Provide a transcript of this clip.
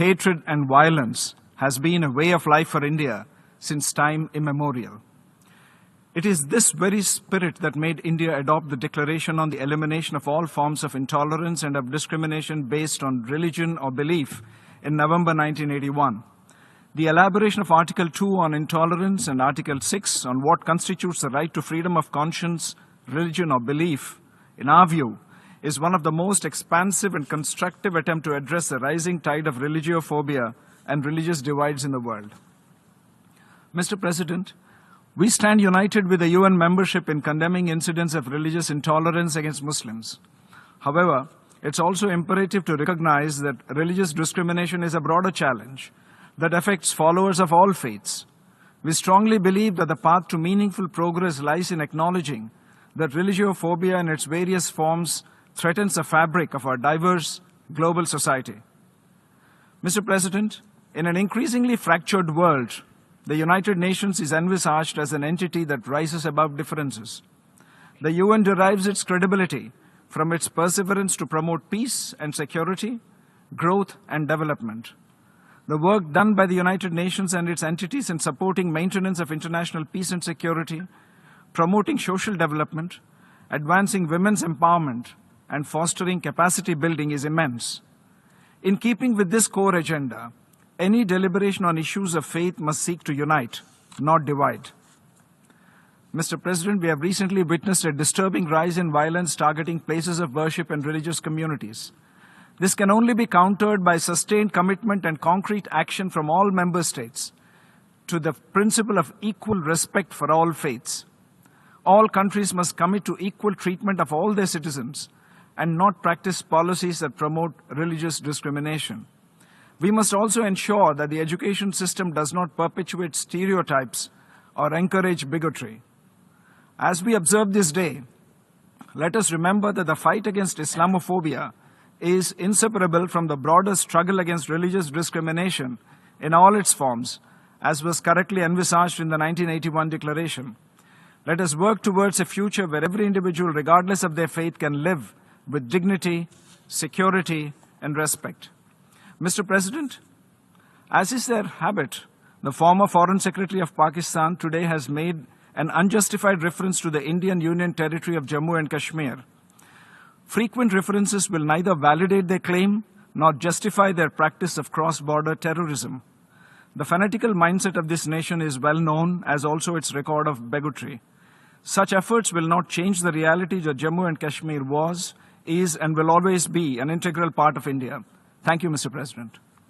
hatred and violence has been a way of life for India since time immemorial. It is this very spirit that made India adopt the Declaration on the Elimination of All Forms of Intolerance and of Discrimination based on Religion or Belief in November 1981. The elaboration of Article 2 on intolerance and Article 6 on what constitutes the right to freedom of conscience, religion or belief, in our view, is one of the most expansive and constructive attempts to address the rising tide of religiophobia and religious divides in the world. Mr. President, we stand united with the UN membership in condemning incidents of religious intolerance against Muslims. However, it's also imperative to recognize that religious discrimination is a broader challenge that affects followers of all faiths. We strongly believe that the path to meaningful progress lies in acknowledging that religiophobia in its various forms threatens the fabric of our diverse global society. Mr. President, in an increasingly fractured world, the United Nations is envisaged as an entity that rises above differences. The UN derives its credibility from its perseverance to promote peace and security, growth and development. The work done by the United Nations and its entities in supporting maintenance of international peace and security, promoting social development, advancing women's empowerment, and fostering capacity building is immense. In keeping with this core agenda, any deliberation on issues of faith must seek to unite, not divide. Mr. President, we have recently witnessed a disturbing rise in violence targeting places of worship and religious communities. This can only be countered by sustained commitment and concrete action from all member states to the principle of equal respect for all faiths. All countries must commit to equal treatment of all their citizens and not practice policies that promote religious discrimination. We must also ensure that the education system does not perpetuate stereotypes or encourage bigotry. As we observe this day, let us remember that the fight against Islamophobia is inseparable from the broader struggle against religious discrimination in all its forms, as was correctly envisaged in the 1981 Declaration. Let us work towards a future where every individual, regardless of their faith, can live with dignity, security, and respect. Mr. President, as is their habit, the former Foreign Secretary of Pakistan today has made an unjustified reference to the Indian Union territory of Jammu and Kashmir. Frequent references will neither validate their claim nor justify their practice of cross-border terrorism. The fanatical mindset of this nation is well known, as also its record of bigotry. Such efforts will not change the reality that Jammu and Kashmir was, is, and will always be an integral part of India. Thank you, Mr. President.